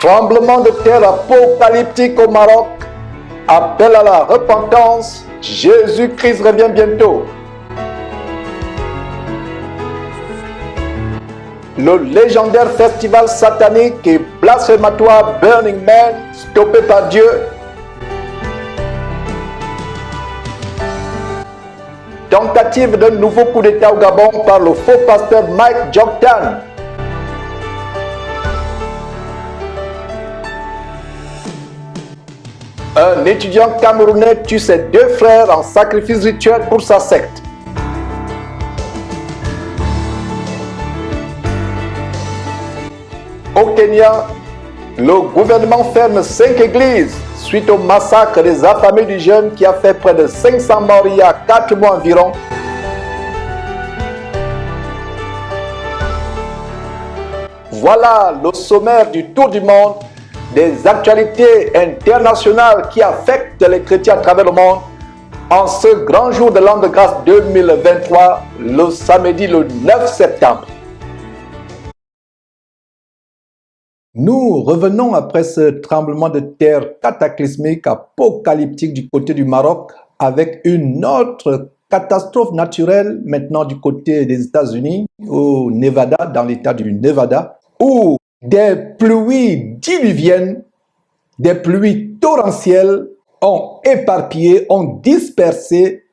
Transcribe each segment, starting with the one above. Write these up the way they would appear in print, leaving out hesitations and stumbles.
Tremblement de terre apocalyptique au Maroc. Appel à la repentance. Jésus-Christ revient bientôt. Le légendaire festival satanique et blasphématoire Burning Man, stoppé par Dieu. Tentative d'un nouveau coup d'État au Gabon par le faux pasteur Mike Joktan. Un étudiant camerounais tue ses deux frères en sacrifice rituel pour sa secte. Au Kenya, le gouvernement ferme 5 églises suite au massacre des affamés du jeûne qui a fait près de 500 morts il y a 4 mois environ. Voilà le sommaire du tour du monde des actualités internationales qui affectent les chrétiens à travers le monde en ce grand jour de l'an de grâce 2023, le samedi le 9 septembre. Nous revenons après ce tremblement de terre cataclysmique, apocalyptique du côté du Maroc, avec une autre catastrophe naturelle maintenant du côté des États-Unis, au Nevada, dans l'état du Nevada, où des pluies diluviennes, des pluies torrentielles ont éparpillé, ont dispersé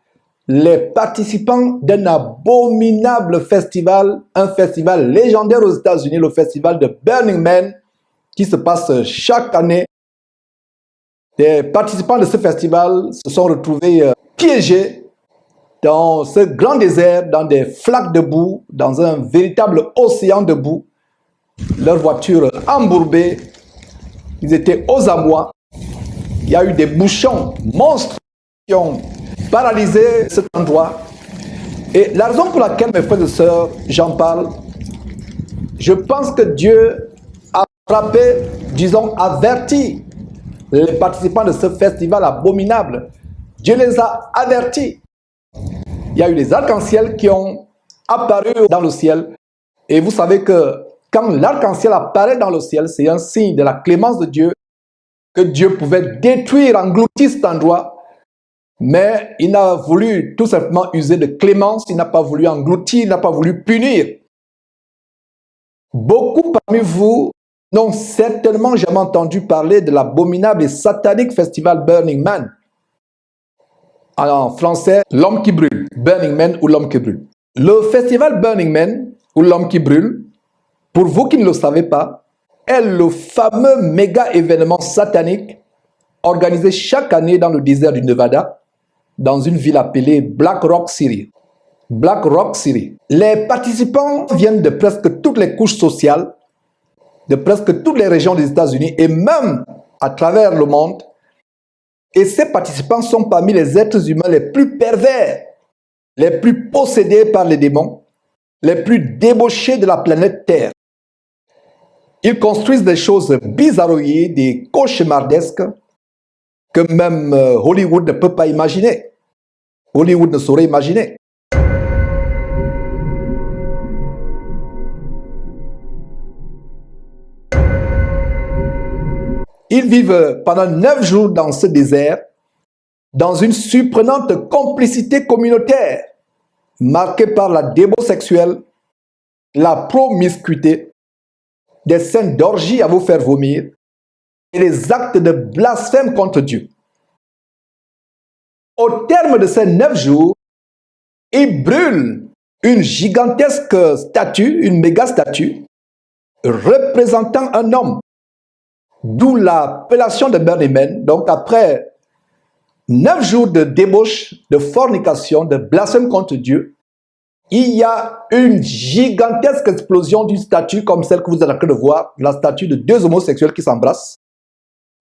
les participants d'un abominable festival, un festival légendaire aux États-Unis, le festival de Burning Man, qui se passe chaque année. Les participants de ce festival se sont retrouvés piégés dans ce grand désert, dans des flaques de boue, dans un véritable océan de boue. Leurs voitures embourbées, ils étaient aux amois. Il y a eu des bouchons monstres qui ont paralysé cet endroit. Et la raison pour laquelle, mes frères et sœurs, j'en parle, je pense que Dieu a frappé, disons, averti les participants de ce festival abominable. Dieu les a avertis. Il y a eu des arcs-en-ciel qui ont apparu dans le ciel. Et vous savez que quand l'arc-en-ciel apparaît dans le ciel, c'est un signe de la clémence de Dieu, que Dieu pouvait détruire, engloutir cet endroit. Mais il n'a voulu tout simplement user de clémence, il n'a pas voulu engloutir, il n'a pas voulu punir. Beaucoup parmi vous n'ont certainement jamais entendu parler de l'abominable et satanique festival Burning Man. En français, l'homme qui brûle, Burning Man ou l'homme qui brûle. Le festival Burning Man ou l'homme qui brûle, pour vous qui ne le savez pas, est le fameux méga événement satanique organisé chaque année dans le désert du Nevada, dans une ville appelée Black Rock City. Black Rock City. Les participants viennent de presque toutes les couches sociales, de presque toutes les régions des États-Unis et même à travers le monde. Et ces participants sont parmi les êtres humains les plus pervers, les plus possédés par les démons, les plus débauchés de la planète Terre. Ils construisent des choses bizarroïdes, des cauchemardesques que même Hollywood ne peut pas imaginer. Hollywood ne saurait imaginer. Ils vivent pendant 9 jours dans ce désert, dans une surprenante complicité communautaire, marquée par la débauche sexuelle, la promiscuité, des scènes d'orgie à vous faire vomir et les actes de blasphème contre Dieu. Au terme de ces 9 jours, ils brûlent une gigantesque statue, une méga statue, représentant un homme. D'où l'appellation de Burning Man. Donc après 9 jours de débauche, de fornication, de blasphème contre Dieu, il y a une gigantesque explosion d'une statue comme celle que vous êtes en train de voir, la statue de 2 homosexuels qui s'embrassent.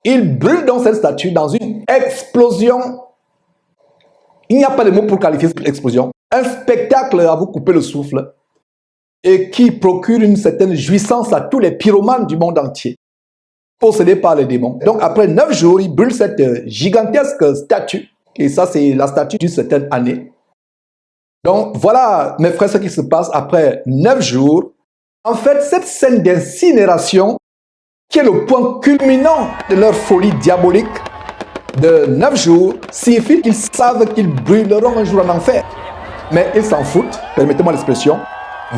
Ils brûlent donc cette statue dans une explosion. Il n'y a pas de mots pour qualifier cette explosion. Un spectacle à vous couper le souffle et qui procure une certaine jouissance à tous les pyromanes du monde entier, possédés par les démons. Donc après 9 jours, ils brûlent cette gigantesque statue. Et ça, c'est la statue d'une certaine année. Donc voilà, mes frères, ce qui se passe après 9 jours. En fait, cette scène d'incinération qui est le point culminant de leur folie diabolique, de 9 jours, signifie qu'ils savent qu'ils brûleront un jour en enfer. Mais ils s'en foutent, permettez-moi l'expression,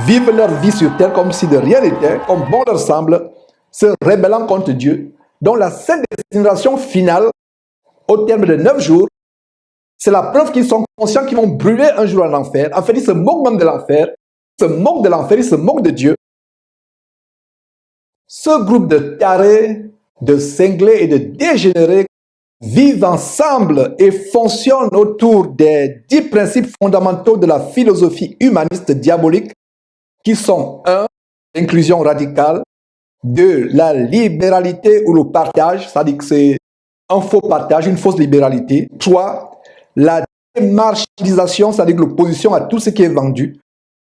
vivent leur vie sur terre comme si de rien n'était, comme bon leur semble, se rébellant contre Dieu, dont la seule destination finale, au terme de 9 jours, c'est la preuve qu'ils sont conscients qu'ils vont brûler un jour en enfer. En fait, ils se moquent même de l'enfer, ils se moquent de l'enfer, ils se moquent de Dieu. Ce groupe de tarés, de cinglés et de dégénérés vivent ensemble et fonctionnent autour des 10 principes fondamentaux de la philosophie humaniste diabolique qui sont 1. L'inclusion radicale, 2. La libéralité ou le partage, c'est-à-dire que c'est un faux partage, une fausse libéralité. 3. La démarchandisation, c'est-à-dire l'opposition à tout ce qui est vendu.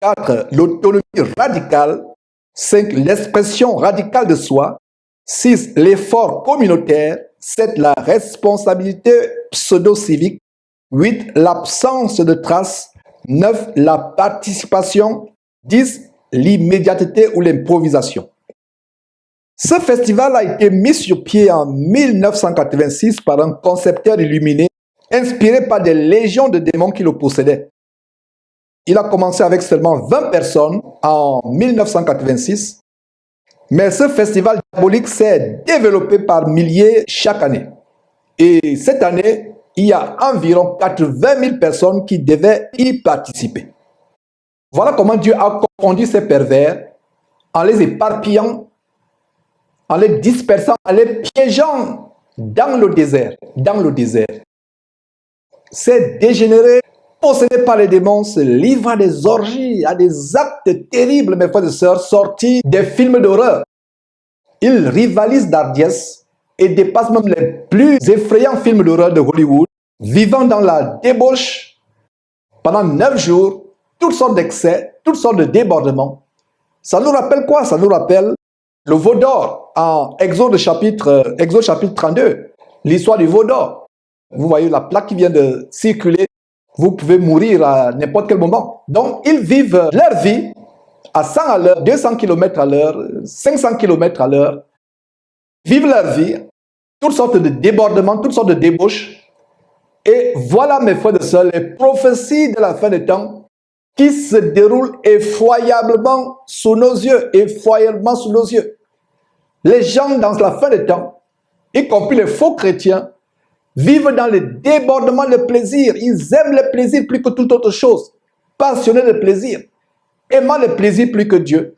4. L'autonomie radicale. 5. L'expression radicale de soi. 6. L'effort communautaire. 7. La responsabilité pseudo-civique. 8. L'absence de traces. 9. La participation. 10. L'immédiateté ou l'improvisation. Ce festival a été mis sur pied en 1986 par un concepteur illuminé, inspiré par des légions de démons qui le possédaient. Il a commencé avec seulement 20 personnes en 1986, mais ce festival diabolique s'est développé par milliers chaque année. Et cette année, il y a environ 80 000 personnes qui devaient y participer. Voilà comment Dieu a conduit ces pervers en les éparpillant, en les dispersant, en les piégeant dans le désert. Ces dégénérés, possédés par les démons, se livrent à des orgies, à des actes terribles, mes frères et sœurs, sortis des films d'horreur. Ils rivalisent d'hardiesse et dépassent même les plus effrayants films d'horreur de Hollywood, vivant dans la débauche pendant 9 jours, toutes sortes d'excès, toutes sortes de débordements. Ça nous rappelle quoi? Ça nous rappelle le veau d'or en Exode chapitre 32, l'histoire du veau d'or. Vous voyez la plaque qui vient de circuler, vous pouvez mourir à n'importe quel moment. Donc, ils vivent leur vie à 100 à l'heure, 200 km à l'heure, 500 km à l'heure. Vivent leur vie, toutes sortes de débordements, toutes sortes de débauches. Et voilà, mes frères et sœurs, les prophéties de la fin des temps qui se déroulent effroyablement sous nos yeux, effroyablement sous nos yeux. Les gens dans la fin des temps, y compris les faux chrétiens, vivent dans le débordement de plaisir. Ils aiment le plaisir plus que toute autre chose. Passionnés de plaisir. Aimant le plaisir plus que Dieu.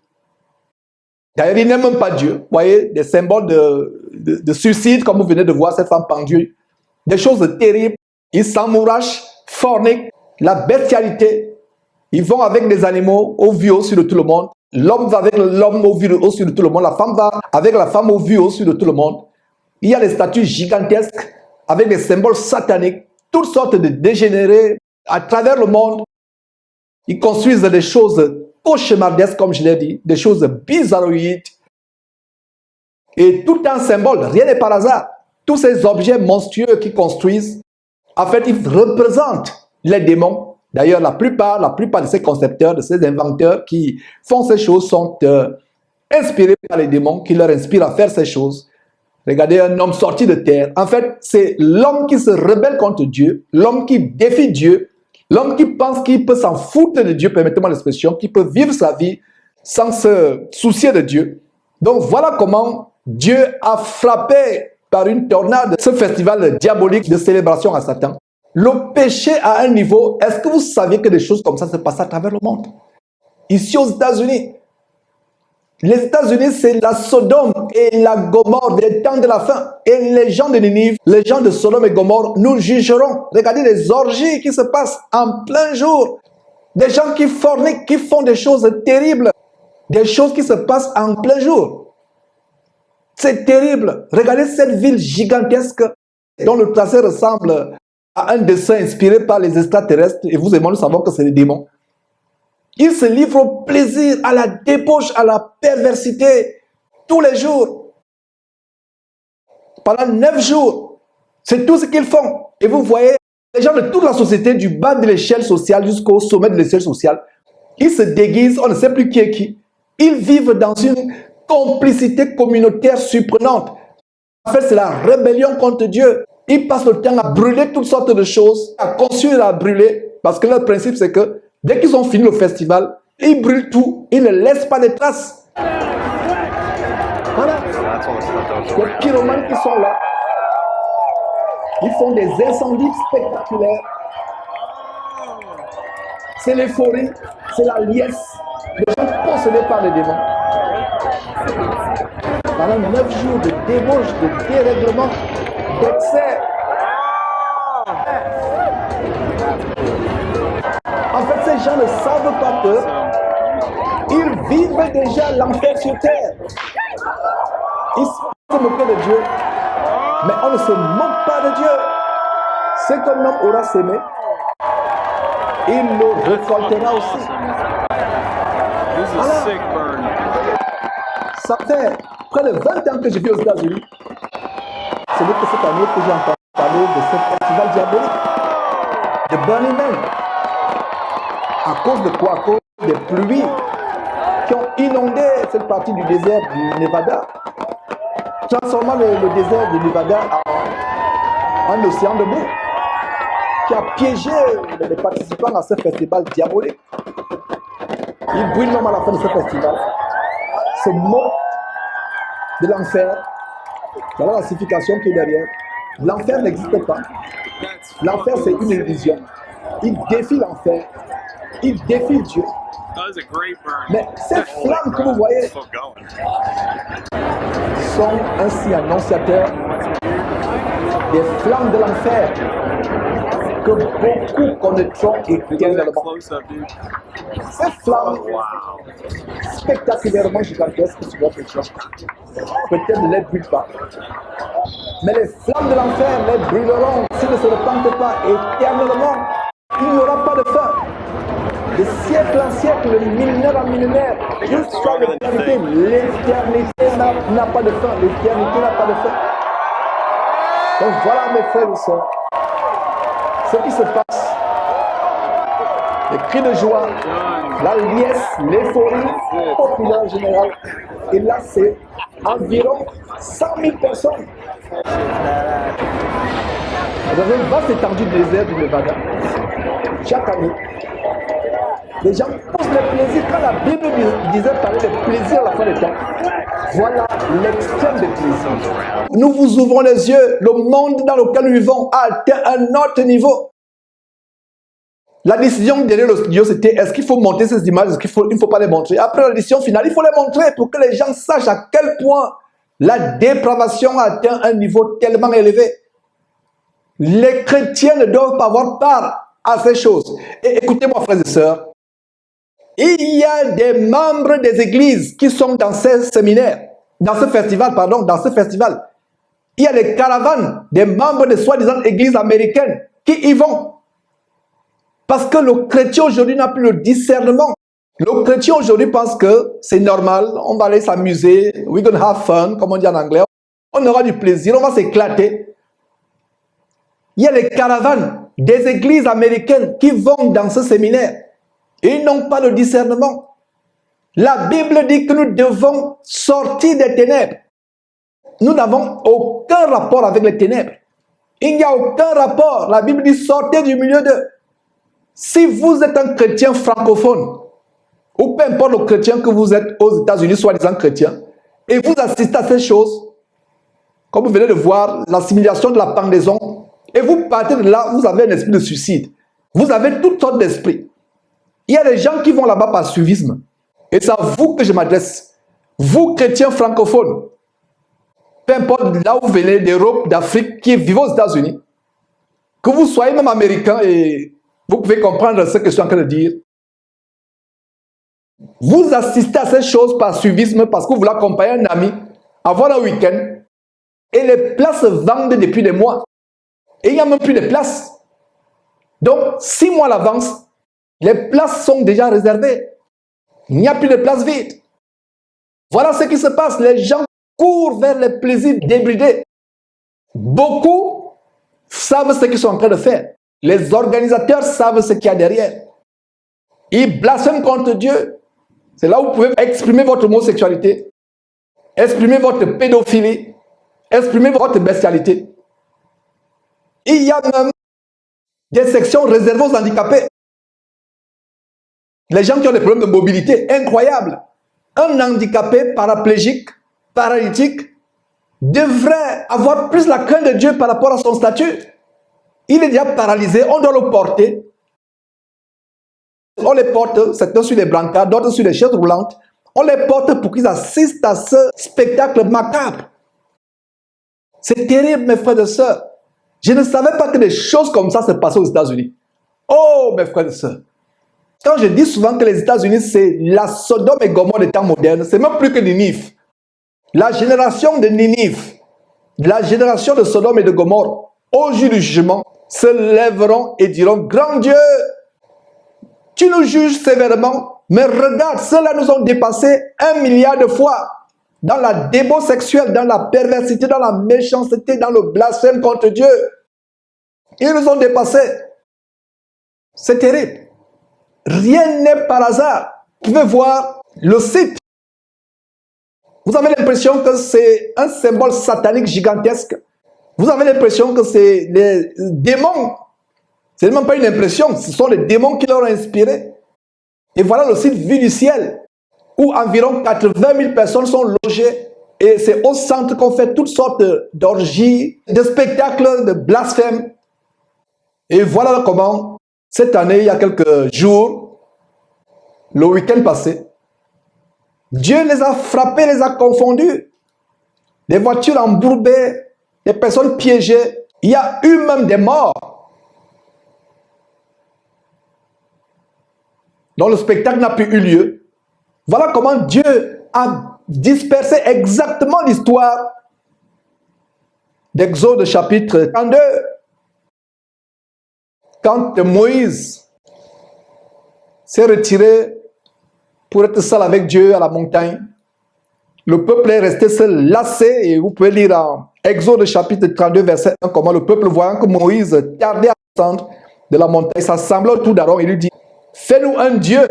D'ailleurs, ils n'aiment même pas Dieu. Vous voyez, des symboles de suicide, comme vous venez de voir cette femme pendue. Des choses terribles. Ils s'amourachent, forniquent, la bestialité. Ils vont avec des animaux au vu au-dessus de tout le monde. L'homme va avec l'homme au vu au-dessus de tout le monde. La femme va avec la femme au vu au-dessus de tout le monde. Il y a des statues gigantesques avec des symboles sataniques, toutes sortes de dégénérés à travers le monde. Ils construisent des choses cauchemardesques, comme je l'ai dit, des choses bizarroïdes. Et tout un symbole, rien n'est par hasard. Tous ces objets monstrueux qu'ils construisent, en fait, ils représentent les démons. D'ailleurs, la plupart de ces concepteurs, de ces inventeurs qui font ces choses sont inspirés par les démons qui leur inspirent à faire ces choses. Regardez un homme sorti de terre. En fait, c'est l'homme qui se rebelle contre Dieu, l'homme qui défie Dieu, l'homme qui pense qu'il peut s'en foutre de Dieu, permettez-moi l'expression, qui peut vivre sa vie sans se soucier de Dieu. Donc voilà comment Dieu a frappé par une tornade ce festival diabolique de célébration à Satan. Le péché à un niveau, est-ce que vous saviez que des choses comme ça se passent à travers le monde? Ici aux États-Unis. Les États-Unis, c'est la Sodome et la Gomorre des temps de la fin. Et les gens de Ninive, les gens de Sodome et Gomorre, nous jugeront. Regardez les orgies qui se passent en plein jour. Des gens qui forniquent, qui font des choses terribles. Des choses qui se passent en plein jour. C'est terrible. Regardez cette ville gigantesque dont le tracé ressemble à un dessin inspiré par les extraterrestres. Et vous et moi, nous savons que c'est les démons. Ils se livrent au plaisir, à la débauche, à la perversité, tous les jours. Pendant 9 jours, c'est tout ce qu'ils font. Et vous voyez, les gens de toute la société, du bas de l'échelle sociale jusqu'au sommet de l'échelle sociale, ils se déguisent, on ne sait plus qui est qui. Ils vivent dans une complicité communautaire surprenante. En fait, c'est la rébellion contre Dieu. Ils passent le temps à brûler toutes sortes de choses, à construire et à brûler, parce que leur principe, c'est que dès qu'ils ont fini le festival, ils brûlent tout, ils ne laissent pas de traces. Voilà. Les pyromanes qui sont là, ils font des incendies spectaculaires. C'est l'euphorie, c'est la liesse. Les gens possédés par les démons. Pendant 9 jours de débauche, de dérèglement, d'excès. En fait, ces gens ne savent pas que ils vivent déjà l'enfer sur terre. Ils se moquent de Dieu, mais on ne se moque pas de Dieu. Ce qu'un homme aura sémé, il le récoltera aussi. Alors, ça fait près de 20 ans que je vis aux États-Unis. Ce n'est que cette année que j'ai entendu parler de ce festival diabolique, de Burning Man. À cause de quoi? À cause des pluies qui ont inondé cette partie du désert du Nevada, transformant le désert du Nevada en un océan de boue, qui a piégé les participants à ce festival diabolique. Ils brûlent même à la fin de ce festival, se moquent de l'enfer. Voilà la signification qui est derrière. L'enfer n'existe pas. L'enfer, c'est une illusion. Ils défient l'enfer. Ils défient Dieu. Mais ces flammes que vous voyez sont ainsi annonciateurs des flammes de l'enfer que beaucoup connaîtront éternellement. Ces flammes spectaculairement gigantesques sur votre champ, peut-être ne les brûlent pas. Mais les flammes de l'enfer les brûleront s'ils ne se repentent pas éternellement. Il n'y aura pas de fin. De siècle en siècle, de millénaire en millénaire, jusqu'à l'éternité. L'éternité n'a pas de fin. L'éternité n'a pas de fin. Donc voilà mes frères et sœurs, ce qui se passe. Les cris de joie, la liesse, l'euphorie populaire générale. Et là, c'est environ 100 000 personnes. Dans une vaste étendue du désert du Nevada, chaque année, les gens posent le plaisir. Quand la Bible disait parler de plaisir à la fin des temps, voilà l'extrême de plaisir. Nous vous ouvrons les yeux. Le monde dans lequel nous vivons a atteint un autre niveau. La décision derrière le studio, c'était est-ce qu'il faut montrer ces images, est-ce qu'il ne faut pas les montrer. Après la décision finale, il faut les montrer pour que les gens sachent à quel point la dépravation a atteint un niveau tellement élevé. Les chrétiens ne doivent pas avoir part à ces choses. Et écoutez-moi, frères et sœurs, il y a des membres des églises qui sont dans ces séminaires, dans ce festival. Il y a des caravanes des membres de soi-disant églises américaines qui y vont. Parce que le chrétien aujourd'hui n'a plus le discernement. Le chrétien aujourd'hui pense que c'est normal, on va aller s'amuser, we're gonna have fun, comme on dit en anglais. On aura du plaisir, on va s'éclater. Il y a les caravanes des églises américaines qui vont dans ce séminaire. Ils n'ont pas de discernement. La Bible dit que nous devons sortir des ténèbres. Nous n'avons aucun rapport avec les ténèbres. Il n'y a aucun rapport. La Bible dit sortez du milieu d'eux. Si vous êtes un chrétien francophone, ou peu importe le chrétien que vous êtes aux États-Unis, soi-disant chrétien, et vous assistez à ces choses, comme vous venez de voir, l'assimilation de la pendaison, et vous partez de là, vous avez un esprit de suicide. Vous avez toutes sortes d'esprits. Il y a des gens qui vont là-bas par suivisme. Et c'est à vous que je m'adresse. Vous, chrétiens francophones, peu importe là où vous venez, d'Europe, d'Afrique, qui vivent aux États-Unis, que vous soyez même américain et vous pouvez comprendre ce que je suis en train de dire. Vous assistez à ces choses par suivisme parce que vous voulez accompagner un ami, avoir un week-end, et les places se vendent depuis des mois. Et il n'y a même plus de places. Donc, 6 mois à l'avance, les places sont déjà réservées. Il n'y a plus de places vides. Voilà ce qui se passe. Les gens courent vers les plaisirs débridés. Beaucoup savent ce qu'ils sont en train de faire. Les organisateurs savent ce qu'il y a derrière. Ils blasphèment contre Dieu. C'est là où vous pouvez exprimer votre homosexualité. exprimez votre pédophilie, exprimez votre bestialité. Il y a même des sections réservées aux handicapés. Les gens qui ont des problèmes de mobilité, incroyable. Un handicapé paraplégique, paralytique, devrait avoir plus la crainte de Dieu par rapport à son statut. Il est déjà paralysé, on doit le porter. On les porte, certains sur les brancards, d'autres sur les chaises roulantes. On les porte pour qu'ils assistent à ce spectacle macabre. C'est terrible, mes frères et sœurs. Je ne savais pas que des choses comme ça se passaient aux États-Unis. Oh, mes frères et sœurs. Quand je dis souvent que les États-Unis, c'est la Sodome et Gomorrhe des temps modernes, c'est même plus que Ninive. La génération de Ninive, la génération de Sodome et de Gomorrhe, au jour du jugement, se lèveront et diront, grand Dieu, tu nous juges sévèrement, mais regarde, ceux-là nous ont dépassé 1 milliard de fois dans la débo sexuelle, dans la perversité, dans la méchanceté, dans le blasphème contre Dieu. Ils nous ont dépassés. C'est terrible. Rien n'est par hasard. Vous pouvez voir le site. Vous avez l'impression que c'est un symbole satanique gigantesque. Vous avez l'impression que c'est les démons. Ce n'est même pas une impression, ce sont les démons qui leur ont inspiré. Et voilà le site Vue du ciel, où environ 80 000 personnes sont logées. Et c'est au centre qu'on fait toutes sortes d'orgies, de spectacles, de blasphèmes. Et voilà comment, cette année, il y a quelques jours, le week-end passé, Dieu les a frappés, les a confondus. Des voitures embourbées, des personnes piégées. Il y a eu même des morts. dont le spectacle n'a plus eu lieu. Voilà comment Dieu a dispersé exactement l'histoire d'Exode chapitre 32. Quand Moïse s'est retiré pour être seul avec Dieu à la montagne, le peuple est resté seul, lassé, et vous pouvez lire en Exode chapitre 32, verset 1, comment le peuple, voyant que Moïse tardait à descendre de la montagne, s'assemble autour d'Aaron et lui dit, fais-nous un Dieu.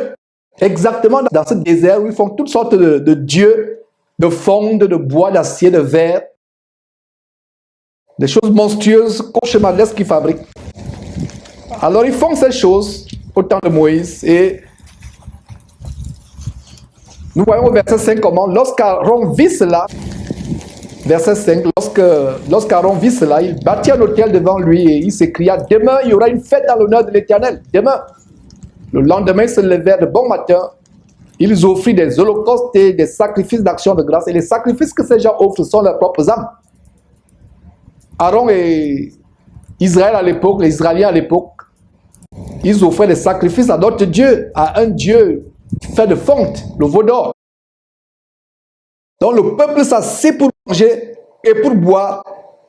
Exactement dans ce désert où ils font toutes sortes de dieux, de fonte, de bois, d'acier, de verre, des choses monstrueuses, cauchemardesques qu'ils fabriquent. Alors ils font ces choses au temps de Moïse, et nous voyons au verset 5 comment, lorsqu'Aaron vit cela, verset 5, lorsqu'Aaron vit cela, il bâtit un autel devant lui et il s'écria, demain il y aura une fête dans l'honneur de l'Éternel. Demain. Le lendemain, ils se levèrent de bon matin, ils offrirent des holocaustes et des sacrifices d'action de grâce. Et les sacrifices que ces gens offrent sont leurs propres âmes. Aaron et Israël à l'époque, les Israéliens à l'époque, ils offraient des sacrifices à d'autres dieux, à un dieu fait de fonte, le veau d'or. Donc le peuple s'assit pour manger et pour boire,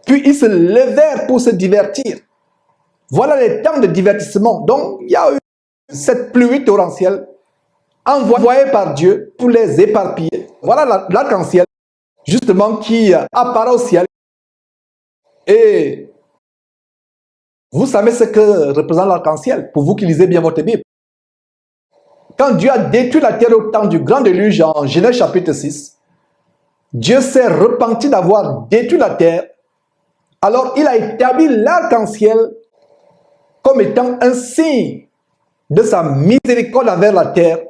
puis ils se levèrent pour se divertir. Voilà les temps de divertissement. Donc il y a eu cette pluie torrentielle envoyée par Dieu pour les éparpiller. Voilà l'arc-en-ciel, justement, qui apparaît au ciel. Et vous savez ce que représente l'arc-en-ciel, pour vous qui lisez bien votre Bible. Quand Dieu a détruit la terre au temps du grand déluge en Genèse chapitre 6, Dieu s'est repenti d'avoir détruit la terre. Alors il a établi l'arc-en-ciel comme étant un signe de sa miséricorde envers la terre,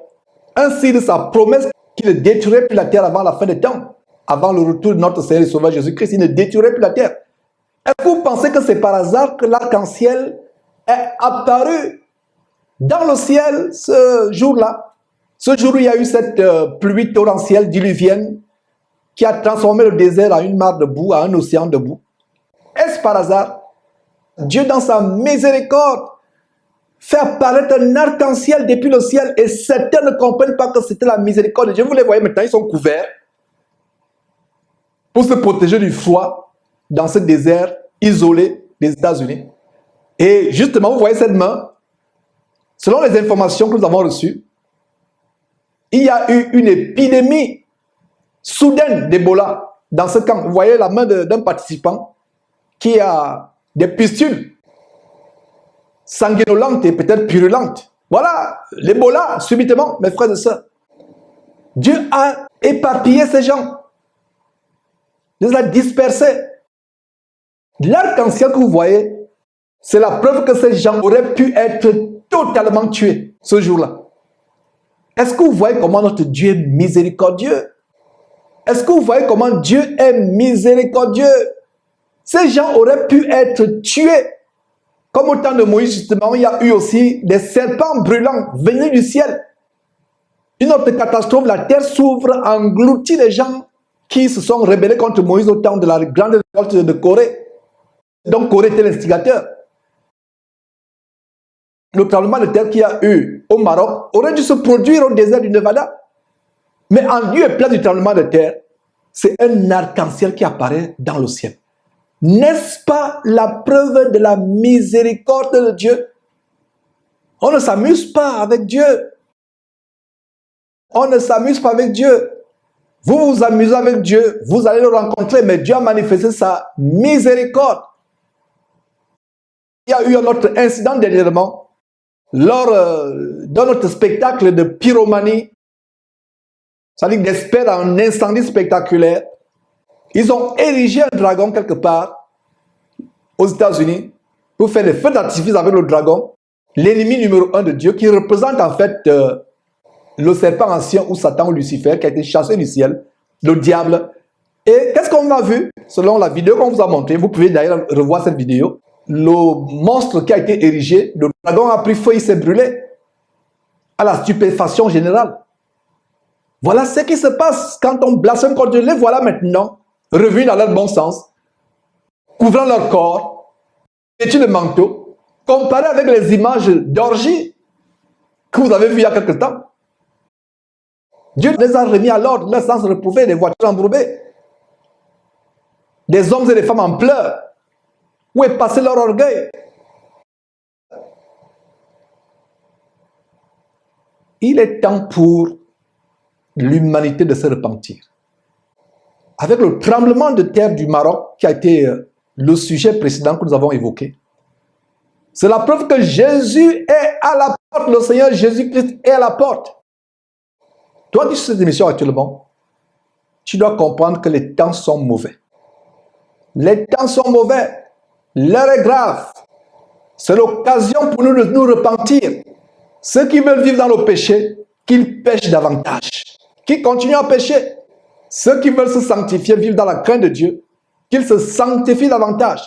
un signe de sa promesse qu'il ne détruirait plus la terre avant la fin des temps, avant le retour de notre Seigneur et Sauveur Jésus-Christ, il ne détruirait plus la terre. Est-ce que vous pensez que c'est par hasard que l'arc-en-ciel est apparu dans le ciel ce jour-là? Ce jour où il y a eu cette pluie torrentielle diluvienne qui a transformé le désert en une mare de boue, en un océan de boue. Est-ce par hasard? Dieu, dans sa miséricorde, fait apparaître un arc-en-ciel depuis le ciel, et certains ne comprennent pas que c'était la miséricorde de Dieu. Vous les voyez maintenant, ils sont couverts pour se protéger du froid dans ce désert isolé des États-Unis. Et justement, vous voyez cette main, selon les informations que nous avons reçues, il y a eu une épidémie soudaine d'Ebola dans ce camp. Vous voyez la main d'un participant qui a des pustules sanguinolentes et peut-être purulentes. Voilà, l'Ebola, subitement, mes frères et sœurs. Dieu a éparpillé ces gens. les a dispersés. L'arc-en-ciel que vous voyez, c'est la preuve que ces gens auraient pu être totalement tués ce jour-là. Est-ce que vous voyez comment notre Dieu est miséricordieux? Est-ce que vous voyez comment Dieu est miséricordieux? Ces gens auraient pu être tués. Comme au temps de Moïse, justement, il y a eu aussi des serpents brûlants venus du ciel. Une autre catastrophe, la terre s'ouvre, engloutit les gens qui se sont rebellés contre Moïse au temps de la grande révolte de Corée. Donc Corée était l'instigateur. Le tremblement de terre qu'il y a eu au Maroc aurait dû se produire au désert du Nevada. Mais en lieu et place du tremblement de terre, c'est un arc-en-ciel qui apparaît dans le ciel. N'est-ce pas la preuve de la miséricorde de Dieu? On ne s'amuse pas avec Dieu. On ne s'amuse pas avec Dieu. Vous vous amusez avec Dieu, vous allez le rencontrer, mais Dieu a manifesté sa miséricorde. Il y a eu un autre incident dernièrement, lors d'un autre spectacle de pyromanie, c'est-à-dire d'experts à un incendie spectaculaire. Ils ont érigé un dragon quelque part aux États-Unis pour faire des feux d'artifice avec le dragon, l'ennemi numéro 1 de Dieu, qui représente en fait le serpent ancien ou Satan ou Lucifer qui a été chassé du ciel, le diable. Et qu'est-ce qu'on a vu? Selon la vidéo qu'on vous a montrée, vous pouvez d'ailleurs revoir cette vidéo, le monstre qui a été érigé, le dragon a pris feu, il s'est brûlé à la stupéfaction générale. Voilà ce qui se passe quand on blasphème contre Dieu. Les voilà maintenant revenus dans leur bon sens, couvrant leur corps, vêtus de manteau, comparé avec les images d'orgie que vous avez vues il y a quelque temps. Dieu les a remis à l'ordre, leur sens reprouvé, des voitures embourbées, des hommes et des femmes en pleurs. Où est passé leur orgueil? Il est temps pour l'humanité de se repentir. Avec le tremblement de terre du Maroc, qui a été le sujet précédent que nous avons évoqué, c'est la preuve que Jésus est à la porte, le Seigneur Jésus-Christ est à la porte. Toi qui suis cette émission actuellement, tu dois comprendre que les temps sont mauvais. Les temps sont mauvais. L'heure est grave. C'est l'occasion pour nous de nous repentir. Ceux qui veulent vivre dans le péché, qu'ils pêchent davantage. Qui continuent à pécher. Ceux qui veulent se sanctifier, vivre dans la crainte de Dieu, qu'ils se sanctifient davantage.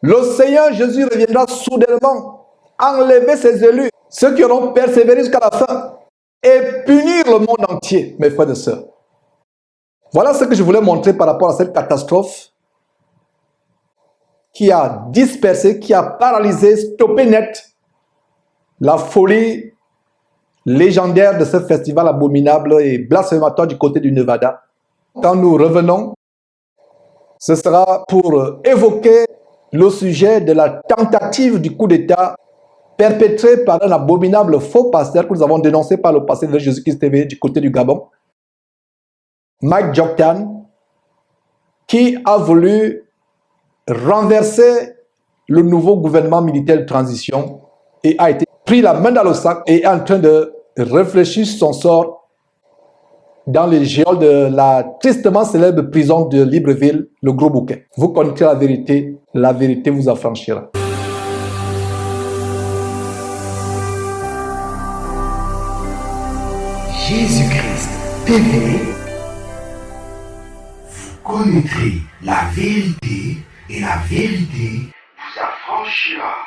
Le Seigneur Jésus reviendra soudainement, enlever ses élus, ceux qui auront persévéré jusqu'à la fin, et punir le monde entier, mes frères et sœurs. Voilà ce que je voulais montrer par rapport à cette catastrophe qui a dispersé, qui a paralysé, stoppé net la folie légendaire de ce festival abominable et blasphématoire du côté du Nevada. Quand nous revenons, ce sera pour évoquer le sujet de la tentative du coup d'État perpétré par un abominable faux pasteur que nous avons dénoncé par le passé de Jésus-Christ TV du côté du Gabon, Mike Joktan, qui a voulu renverser le nouveau gouvernement militaire de transition et a été pris la main dans le sac et est en train de réfléchir sur son sort dans les géoles de la tristement célèbre prison de Libreville, le Gros Bouquet. Vous connaîtrez la vérité vous affranchira. Jésus-Christ TV, vous connaîtrez la vérité et la vérité vous affranchira.